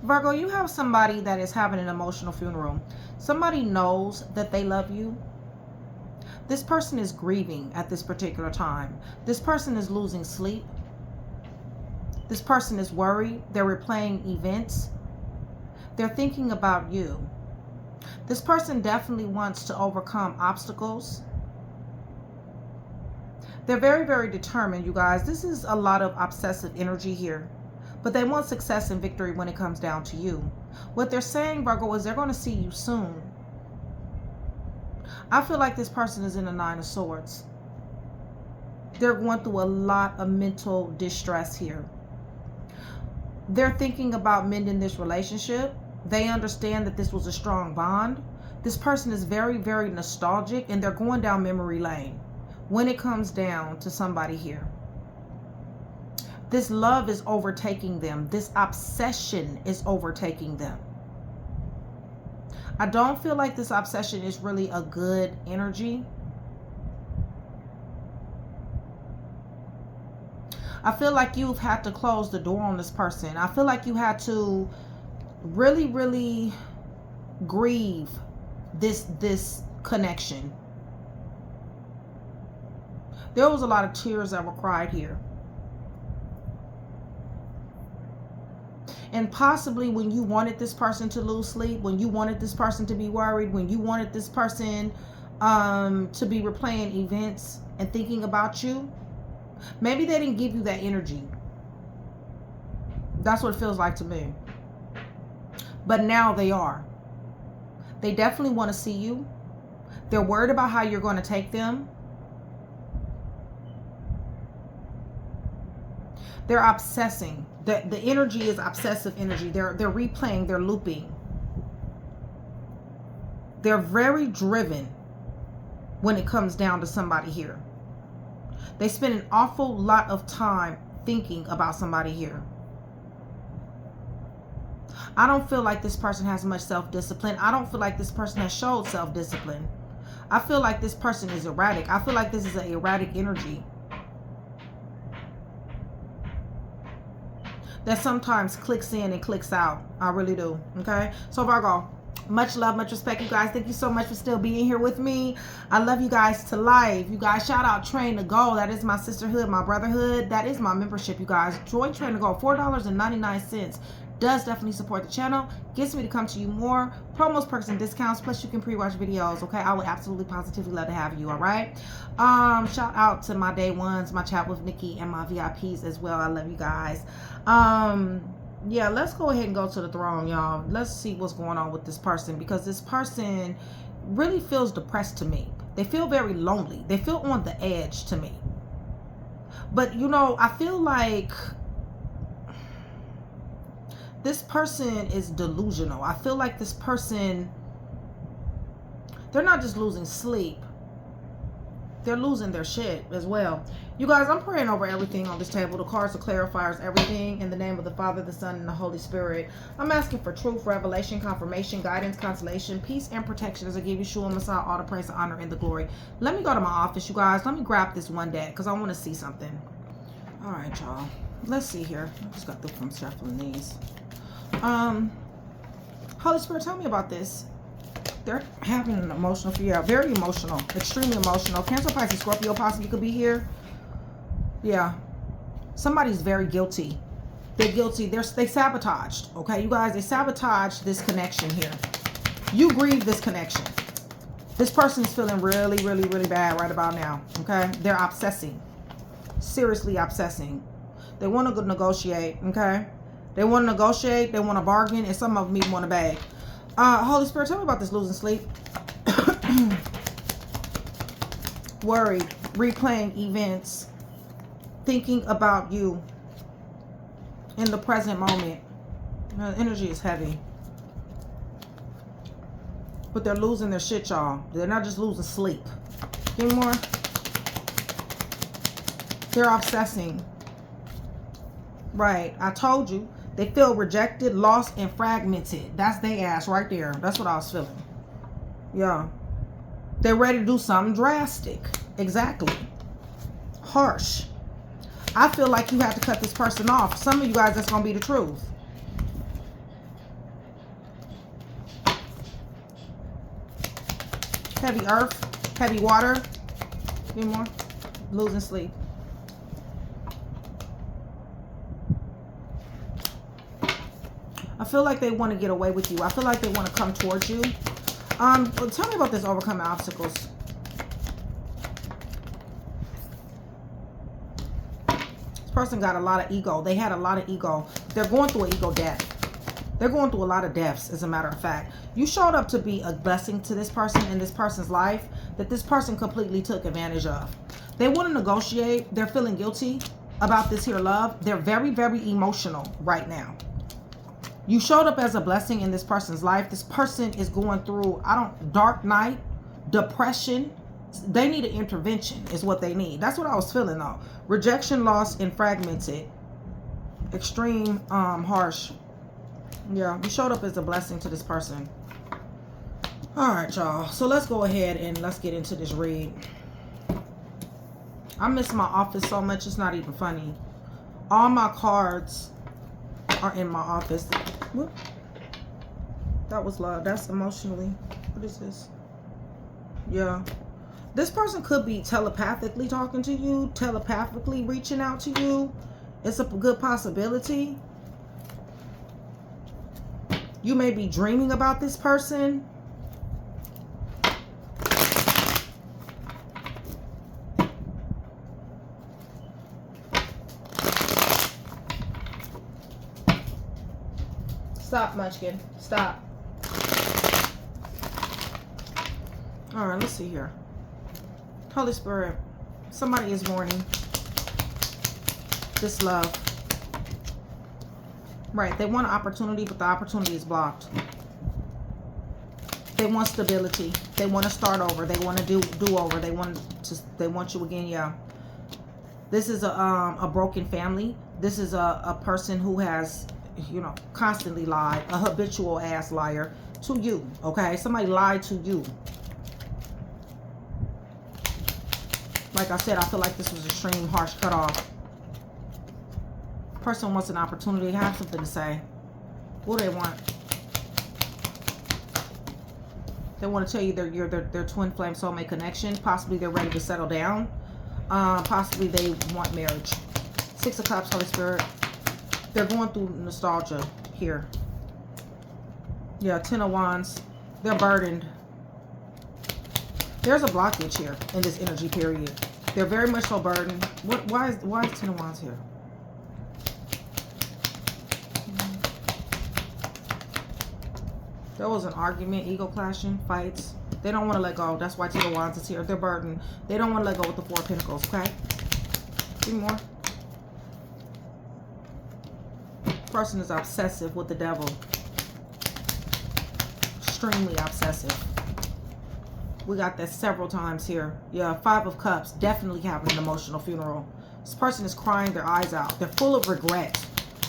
Virgo, you have somebody that is having an emotional funeral. Somebody knows that they love you. This person is grieving at this particular time. This person is losing sleep. This person is worried. They're replaying events. They're thinking about you. This person definitely wants to overcome obstacles. They're very, very determined, you guys. This is a lot of obsessive energy here. But they want success and victory when it comes down to you. What they're saying, Virgo, is they're going to see you soon. I feel like this person is in a 9 of Swords. They're going through a lot of mental distress here. They're thinking about mending this relationship. They understand that this was a strong bond. This person is very, very nostalgic, and they're going down memory lane when it comes down to somebody here. This love is overtaking them. This obsession is overtaking them. I don't feel like this obsession is really a good energy. I feel like you've had to close the door on this person. I feel like you had to really, really grieve this connection. There was a lot of tears that were cried here. And possibly when you wanted this person to lose sleep, when you wanted this person to be worried, when you wanted this person to be replaying events and thinking about you, maybe they didn't give you that energy. That's what it feels like to me. But now they are. They definitely want to see you. They're worried about how you're going to take them. They're obsessing. The energy is obsessive energy. They're replaying, they're looping. They're very driven when it comes down to somebody here. They spend an awful lot of time thinking about somebody here. I don't feel like this person has much self-discipline. I don't feel like this person has showed self-discipline. I feel like this person is erratic. I feel like this is an erratic energy that sometimes clicks in and clicks out. I really do. Okay, so Virgo, much love, much respect, you guys. Thank you so much for still being here with me. I love you guys to life. You guys, shout out Train to Go. That is my sisterhood, my brotherhood. That is my membership, you guys. Join Train to Go. $4.99 does definitely support the channel. Gets me to come to you more. Promos, perks, and discounts. Plus you can pre-watch videos. Okay, I would absolutely positively love to have you. All right. Shout out to my day ones, my chat with Nikki, and my VIPs as well. I love you guys. Yeah, let's go ahead and go to the throne, y'all. Let's see what's going on with this person, because this person really feels depressed to me. They feel very lonely. They feel on the edge to me. But you know, I feel like this person is delusional. I feel like this person, they're not just losing sleep, they're losing their shit as well. You guys, I'm praying over everything on this table. The cards, the clarifiers, everything. In the name of the Father, the Son, and the Holy Spirit. I'm asking for truth, revelation, confirmation, guidance, consolation, peace, and protection as I give you Yeshua Messiah all the praise, the honor, and the glory. Let me go to my office, you guys. Let me grab this one deck because I want to see something. All right, y'all. Let's see here. I just got through from shuffling these. Holy Spirit, tell me about this. They're having an emotional fear. Yeah, very emotional. Extremely emotional. Cancer, Pisces, Scorpio possibly could be here. Yeah. Somebody's very guilty. They're guilty. They sabotaged. Okay, you guys, they sabotaged this connection here. You grieve this connection. This person's feeling really, really, really bad right about now. Okay, they're obsessing. Seriously obsessing. They want to negotiate. Okay, they want to negotiate. They want to bargain, and some of them even want to bag. Holy Spirit, tell me about this losing sleep. Worried, replaying events, thinking about you in the present moment. The energy is heavy. But they're losing their shit, y'all. They're not just losing sleep. Give me more. They're obsessing. Right, I told you. They feel rejected, lost, and fragmented. That's their ass right there. That's what I was feeling. Yeah. They're ready to do something drastic. Exactly. Harsh. I feel like you have to cut this person off. Some of you guys, that's going to be the truth. Heavy earth, heavy water. Any more? Losing sleep. I feel like they want to get away with you. I feel like they want to come towards you. Tell me about this overcoming obstacles. This person got a lot of ego. They had a lot of ego. They're going through an ego death. They're going through a lot of deaths, as a matter of fact. You showed up to be a blessing to this person in this person's life that this person completely took advantage of. They want to negotiate. They're feeling guilty about this here love. They're very, very emotional right now. You showed up as a blessing in this person's life. This person is going through, dark night, depression. They need an intervention is what they need. That's what I was feeling though. Rejection, loss, and fragmented. Extreme, harsh. Yeah, you showed up as a blessing to this person. All right, y'all. So let's go ahead and let's get into this read. I miss my office so much, it's not even funny. All my cards are in my office. Whoop. That was love. That's emotionally. What is this? Yeah. This person could be telepathically talking to you, telepathically reaching out to you. It's a good possibility. You may be dreaming about this person. Stop, Munchkin. Stop. All right, let's see here. Holy Spirit, somebody is mourning this love. Right, they want an opportunity, but the opportunity is blocked. They want stability. They want to start over. They want to do over. They want you again. Yeah. This is a broken family. This is a person who has, you know, constantly lied, a habitual ass liar to you. Okay, somebody lied to you. Like I said, I feel like this was extreme, harsh cutoff. Person wants an opportunity, have something to say. What do they want? They want to tell you you're their twin flame soulmate connection. Possibly they're ready to settle down. Possibly they want marriage. 6 of Cups, Holy Spirit. They're going through nostalgia here. Yeah, 10 of Wands. They're burdened. There's a blockage here in this energy period. They're very much so burdened. Why is 10 of Wands here? There was an argument, ego clashing, fights. They don't want to let go. That's why 10 of Wands is here. They're burdened. They don't want to let go with the 4 of Pentacles, okay? Give me more. Person is obsessive with the devil. Extremely obsessive. We got that several times here. Yeah, 5 of Cups. Definitely having an emotional funeral. This person is crying their eyes out. They're full of regret.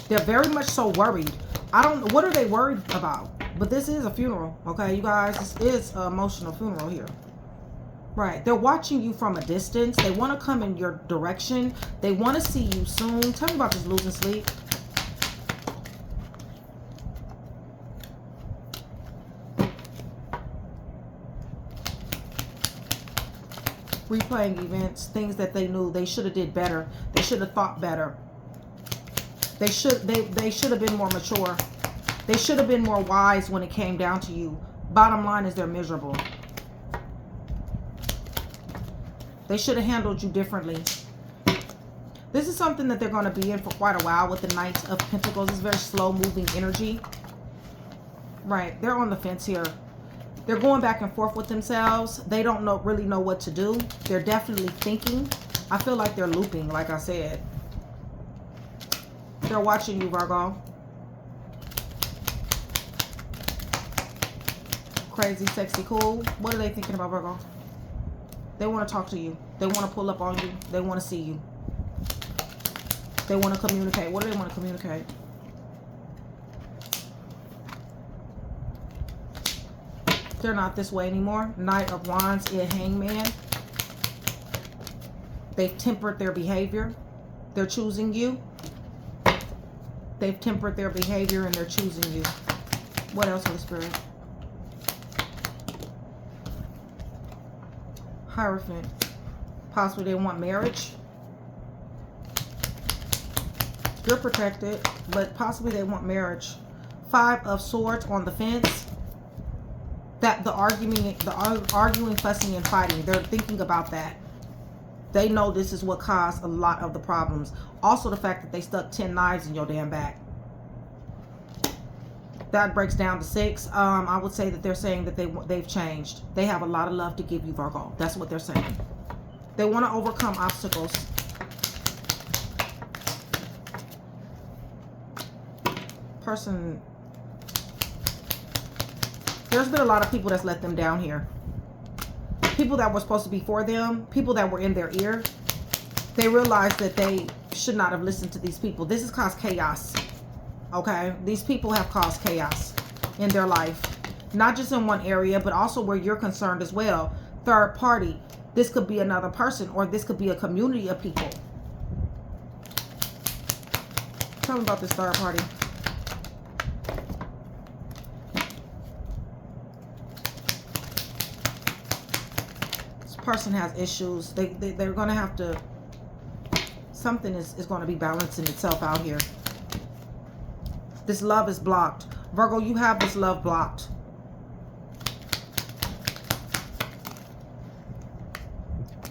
They're very much so worried. I don't know. What are they worried about? But this is a funeral, okay, you guys? This is an emotional funeral here. Right. They're watching you from a distance. They want to come in your direction. They want to see you soon. Tell me about this losing sleep. Replaying events, things that they knew they should have did better. They should have thought better. They should have been more mature. They should have been more wise when it came down to you. Bottom line is they're miserable. They should have handled you differently. This is something that they're going to be in for quite a while with the Knight of Pentacles. It's very slow moving energy. Right. They're on the fence here. They're going back and forth with themselves. They don't really know what to do. They're definitely thinking. I feel like they're looping, like I said. They're watching you, Virgo. Crazy, sexy, cool. What are they thinking about, Virgo? They want to talk to you. They want to pull up on you. They want to see you. They want to communicate. What do they want to communicate? They're not this way anymore. Knight of Wands and Hangman. They've tempered their behavior. They're choosing you. They've tempered their behavior and they're choosing you. What else, Holy Spirit? Hierophant. Possibly they want marriage. You're protected, but possibly they want marriage. 5 of Swords on the fence. That the arguing, fussing, and fighting. They're thinking about that. They know this is what caused a lot of the problems. Also, the fact that they stuck 10 knives in your damn back. That breaks down to 6. I would say that they're saying that they've changed. They have a lot of love to give you, Virgo. That's what they're saying. They want to overcome obstacles. Person. There's been a lot of people that's let them down here. People that were supposed to be for them. People that were in their ear. They realized that they should not have listened to these people. This has caused chaos. Okay? These people have caused chaos in their life. Not just in one area, but also where you're concerned as well. Third party. This could be another person, or this could be a community of people. Tell me about this third party. This person has issues. They're going to have to... Something is going to be balancing itself out here. This love is blocked. Virgo, you have this love blocked.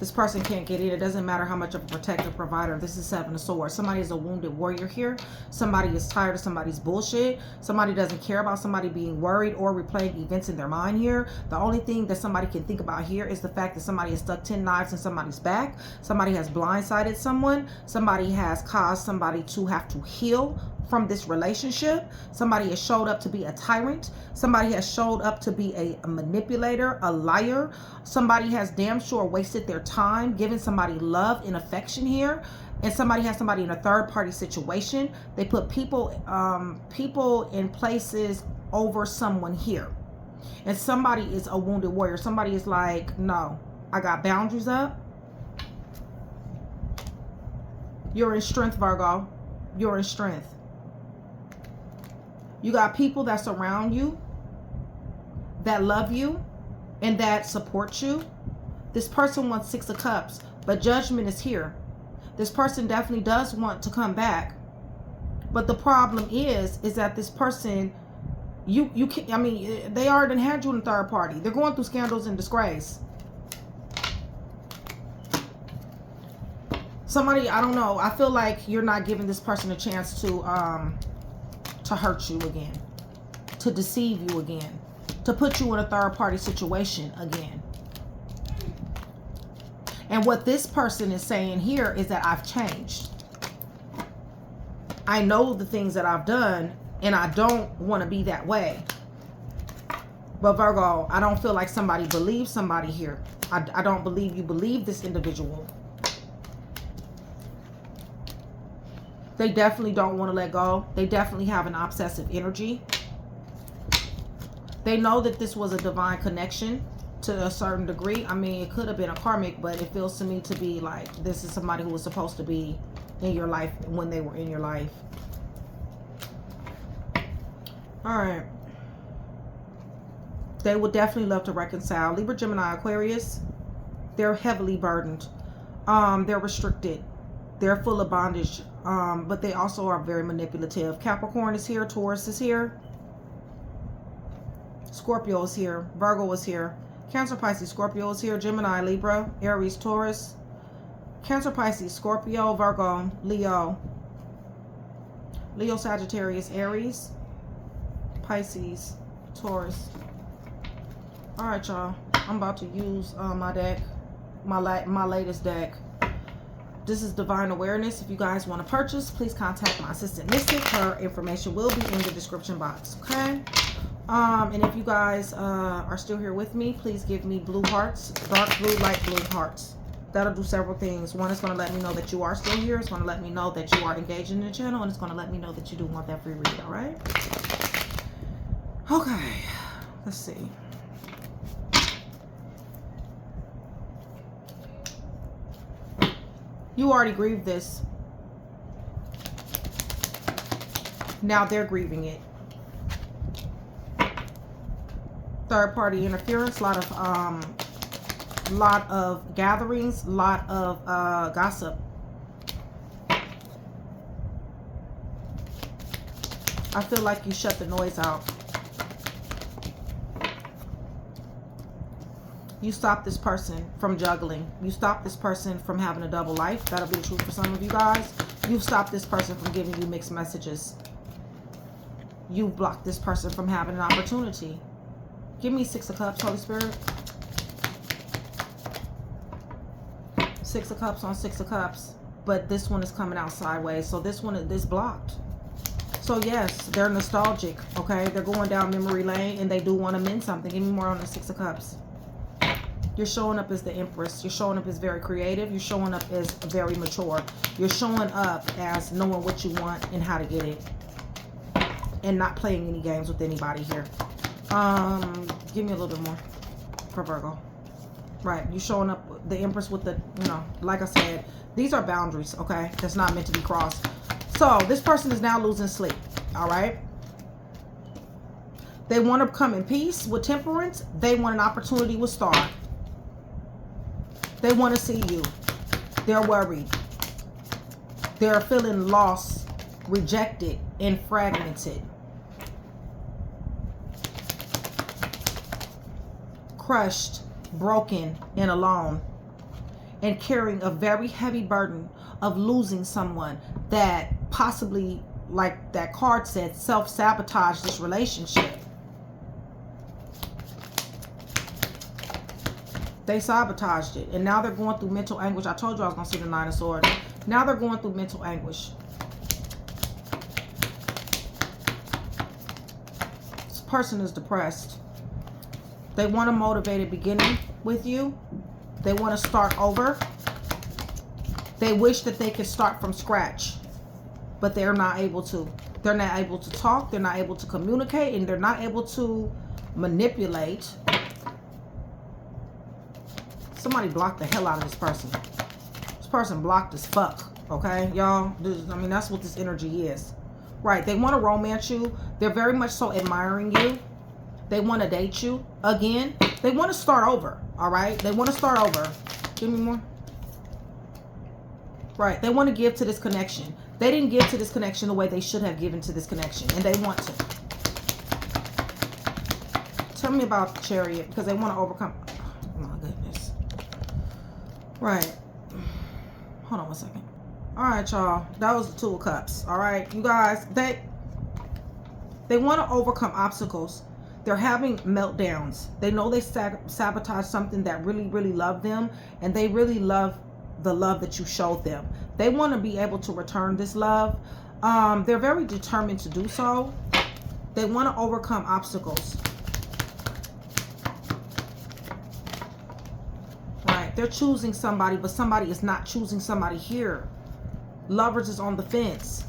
This person can't get in. It doesn't matter how much of a protective provider. This is 7 of Swords. Somebody is a wounded warrior here. Somebody is tired of somebody's bullshit. Somebody doesn't care about somebody being worried or replaying events in their mind here. The only thing that somebody can think about here is the fact that somebody has stuck 10 knives in somebody's back. Somebody has blindsided someone. Somebody has caused somebody to have to heal from this relationship. Somebody has showed up to be a tyrant. Somebody has showed up to be a manipulator, a liar. Somebody has damn sure wasted their time giving somebody love and affection here. And somebody has somebody in a third party situation. They put people in places over someone here. And somebody is a wounded warrior. Somebody is like, no, I got boundaries up. You're in strength, Virgo. You're in strength. You got people that surround you, that love you, and that support you. This person wants 6 of Cups, but judgment is here. This person definitely does want to come back. But the problem is that this person, you can't, I mean, they already had you in a third party. They're going through scandals and disgrace. Somebody, I don't know, I feel like you're not giving this person a chance to hurt you again, to deceive you again, to put you in a third party situation again. And what this person is saying here is that I've changed. I know the things that I've done, and I don't want to be that way. But Virgo, I don't feel like somebody believes somebody here. I don't believe you believe this individual. They definitely don't want to let go. They definitely have an obsessive energy. They know that this was a divine connection to a certain degree. I mean, it could have been a karmic, but it feels to me to be like this is somebody who was supposed to be in your life when they were in your life. All right. They would definitely love to reconcile. Libra, Gemini, Aquarius, they're heavily burdened. They're restricted. They're full of bondage. But they also are very manipulative. Capricorn is here. Taurus is here. Scorpio is here. Virgo is here. Cancer, Pisces, Scorpio is here. Gemini, Libra, Aries, Taurus. Cancer, Pisces, Scorpio, Virgo, Leo. Leo, Sagittarius, Aries, Pisces, Taurus. All right, y'all. I'm about to use my deck, my latest deck. This is Divine Awareness. If you guys want to purchase, please contact my assistant Mystic. Her information will be in the description box, okay? And if you guys are still here with me, please give me blue hearts, dark blue, light blue hearts. That'll do several things. One, it's going to let me know that you are still here. It's going to let me know that you are engaged in the channel, and it's going to let me know that you do want that free read, all right? Okay, let's see. You already grieved this. Now they're grieving it. Third party interference, a lot of lot of gatherings, lot of gossip. I feel like you shut the noise out. You stop this person from juggling. You stop this person from having a double life. That'll be the truth for some of you guys. You've stopped this person from giving you mixed messages. You've blocked this person from having an opportunity. Give me 6 of Cups, Holy Spirit. 6 of Cups on 6 of Cups. But this one is coming out sideways. So this one is blocked. So yes, they're nostalgic, okay? They're going down memory lane and they do want to mend something. Give me more on the 6 of Cups. You're showing up as the Empress. You're showing up as very creative. You're showing up as very mature. You're showing up as knowing what you want and how to get it. And not playing any games with anybody here. Give me a little bit more for Virgo. Right, you're showing up the Empress with the, you know, like I said, these are boundaries, okay? That's not meant to be crossed. So this person is now losing sleep, all right? They want to come in peace with Temperance. They want an opportunity with Star. They want to see you. They're worried. They're feeling lost, rejected, and fragmented. Crushed, broken, and alone. And carrying a very heavy burden of losing someone that possibly, like that card said, self-sabotage this relationship. They sabotaged it. And now they're going through mental anguish. I told you I was going to see the 9 of Swords. Now they're going through mental anguish. This person is depressed. They want a motivated beginning with you. They want to start over. They wish that they could start from scratch, but they're not able to. They're not able to talk. They're not able to communicate, and they're not able to manipulate. Somebody blocked the hell out of this person. This person blocked as fuck, okay, y'all? I mean, that's what this energy is. Right, they want to romance you. They're very much so admiring you. They want to date you again. They want to start over, all right? They want to start over. Give me more. Right, they want to give to this connection. They didn't give to this connection the way they should have given to this connection, and they want to. Tell me about the Chariot, because they want to overcome. Oh my goodness. Right. Hold on one second. All right, y'all. That was the 2 of Cups. All right, you guys. They want to overcome obstacles. They're having meltdowns. They know they sabotage something that really, really loved them, and they really love the love that you showed them. They want to be able to return this love. They're very determined to do so. They want to overcome obstacles. Right, they're choosing somebody, but somebody is not choosing somebody here. Lovers is on the fence.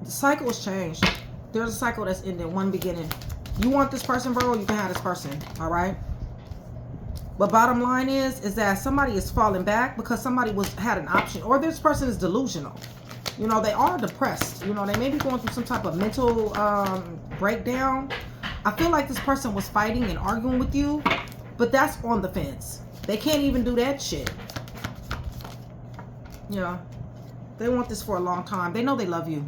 The cycle has changed. There's a cycle that's ending, one beginning. You want this person, bro, you can have this person, all right? But bottom line is that somebody is falling back because somebody had an option, or this person is delusional. You know, they are depressed. You know, they may be going through some type of mental breakdown. I feel like this person was fighting and arguing with you, but that's on the fence. They can't even do that shit. Yeah, they want this for a long time. They know they love you.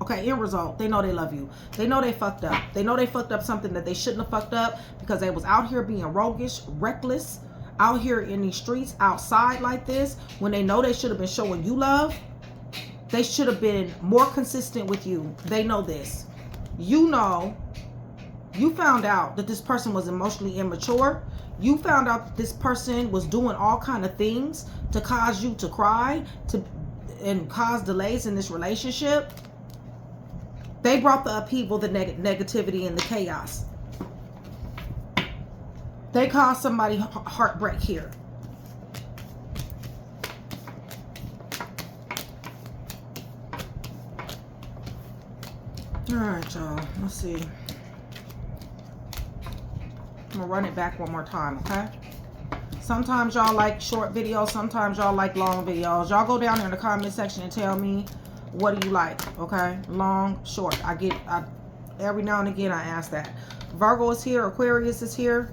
Okay, end result, they know they love you. They know they fucked up. They know they fucked up something that they shouldn't have fucked up because they was out here being roguish, reckless, out here in these streets, outside like this, when they know they should have been showing you love. They should have been more consistent with you. They know this. You know, you found out that this person was emotionally immature. You found out that this person was doing all kind of things to cause you to cry, and cause delays in this relationship. They brought the upheaval, the negativity, and the chaos. They caused somebody heartbreak here. All right, y'all. Let's see. I'm going to run it back one more time, okay? Sometimes y'all like short videos. Sometimes y'all like long videos. Y'all go down there in the comment section and tell me, what do you like? Okay, long, short. Every now and again I ask that. Virgo is here. Aquarius is here.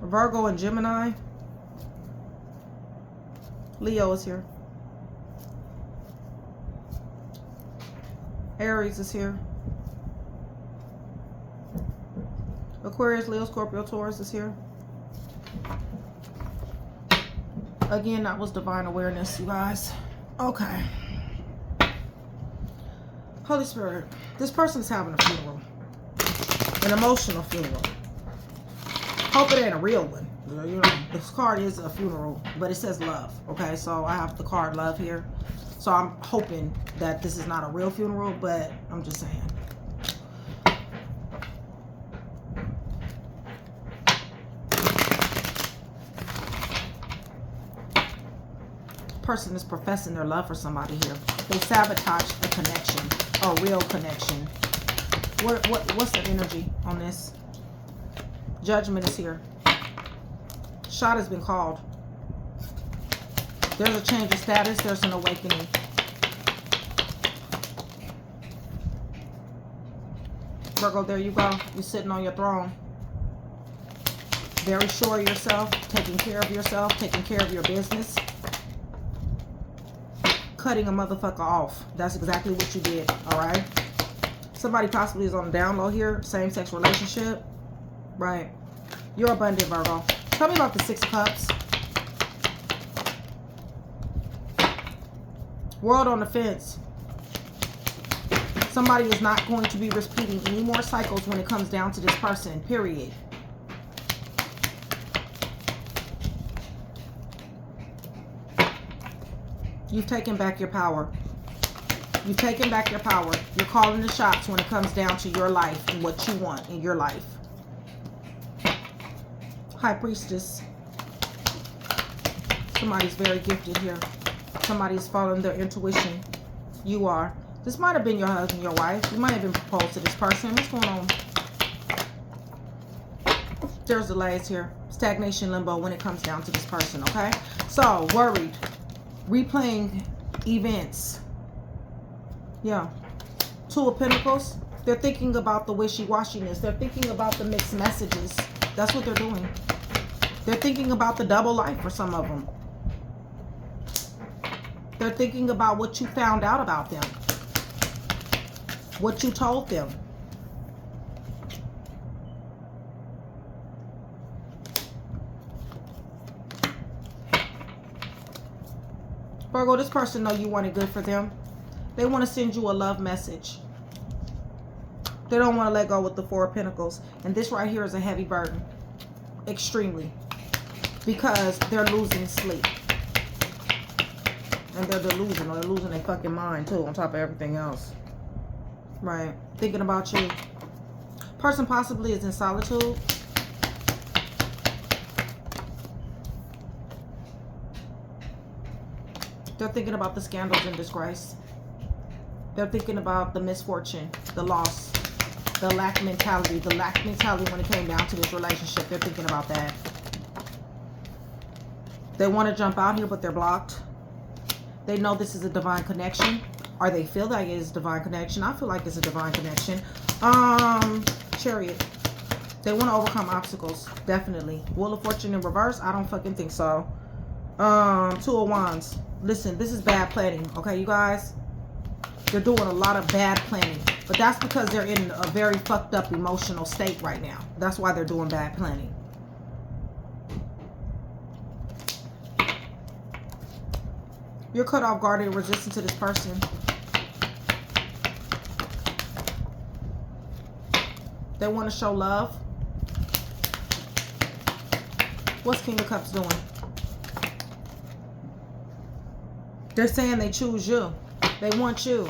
Virgo and Gemini. Leo is here. Aries is here. Aquarius, Leo, Scorpio, Taurus is here. Again, that was divine awareness, you guys. Okay. Holy Spirit, this person is having a funeral. An emotional funeral. Hope it ain't a real one. You know, this card is a funeral, but it says love. Okay, so I have the card love here. So I'm hoping that this is not a real funeral, but I'm just saying. Person is professing their love for somebody here. They sabotage a connection, a real connection. What's the energy on this? Judgment is here. Shot has been called. There's a change of status. There's an awakening. Virgo, there you go. You're sitting on your throne. Very sure of yourself, taking care of yourself, taking care of your business. Cutting a motherfucker off. That's exactly what you did, all right? Somebody possibly is on the down low here. Same-sex relationship. Right. You're abundant, Virgo. Tell me about the Six of Cups. World on the fence. Somebody is not going to be repeating any more cycles when it comes down to this person, period. You've taken back your power. You've taken back your power. You're calling the shots when it comes down to your life and what you want in your life. High Priestess. Somebody's very gifted here. Somebody's following their intuition. You are. This might have been your husband, your wife. You might have been proposed to this person. What's going on? There's delays here. Stagnation, limbo when it comes down to this person, okay? So, worried. Replaying events. Yeah. Two of Pentacles. They're thinking about the wishy-washiness. They're thinking about the mixed messages. That's what they're doing. They're thinking about the double life for some of them. They're thinking about what you found out about them. What you told them. Virgo, this person know you want it good for them. They want to send you a love message. They don't want to let go with the Four of Pentacles. And this right here is a heavy burden. Extremely. Because they're losing sleep. And they're delusional. They're losing their fucking mind too, on top of everything else. Right. Thinking about you. Person possibly is in solitude. They're thinking about the scandals and disgrace. They're thinking about the misfortune, the loss, the lack mentality. The lack mentality when it came down to this relationship. They're thinking about that. They want to jump out here, but they're blocked. They know this is a divine connection. Or they feel like it is a divine connection. I feel like it's a divine connection. Chariot. They want to overcome obstacles. Definitely. Wheel of Fortune in reverse? I don't fucking think so. Two of Wands. Listen, this is bad planning. Okay, you guys? They're doing a lot of bad planning. But that's because they're in a very fucked up emotional state right now. That's why they're doing bad planning. You're cut off guard and resistant to this person. They want to show love. What's King of Cups doing? They're saying they choose you. They want you.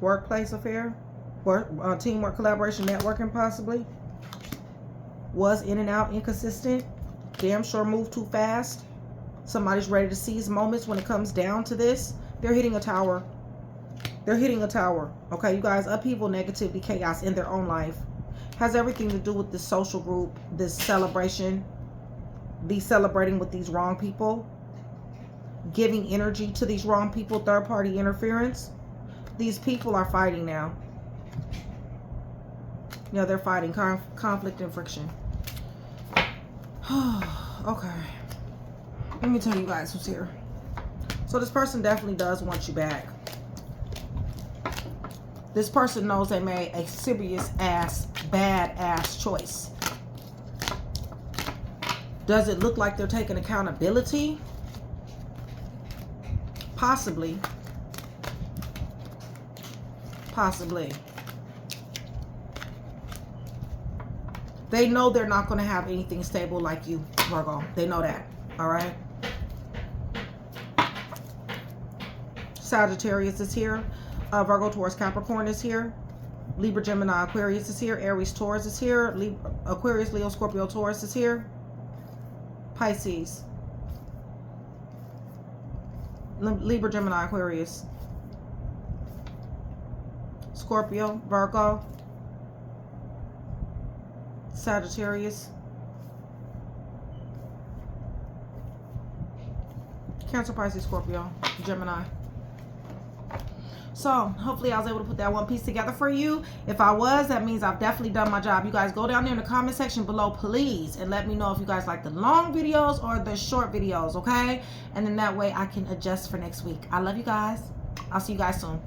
Workplace affair. Work, teamwork, collaboration, networking possibly. Was in and out, inconsistent. Damn sure moved too fast. Somebody's ready to seize moments when it comes down to this. They're hitting a tower. They're hitting a tower. Okay, you guys, upheaval, negativity, chaos in their own life. Has everything to do with this social group, this celebration. Be celebrating with these wrong people. giving energy to these wrong people, third-party interference. These people are fighting now. Yeah, they're fighting conflict and friction. Okay. Let me tell you guys who's here. So this person definitely does want you back. This person knows they made a serious ass, bad ass choice. Does it look like they're taking accountability? Possibly. Possibly. They know they're not going to have anything stable like you, Virgo. They know that. All right. Sagittarius is here. Virgo, Taurus, Capricorn is here. Libra, Gemini, Aquarius is here. Aries, Taurus is here. Aquarius, Leo, Scorpio, Taurus is here. Pisces. Libra, Gemini, Aquarius. Scorpio, Virgo. Sagittarius. Cancer, Pisces, Scorpio, Gemini. So hopefully I was able to put that one piece together for you. If I was, that means I've definitely done my job. You guys go down there in the comment section below, please, and let me know if you guys like the long videos or the short videos, okay? And then that way I can adjust for next week. I love you guys. I'll see you guys soon.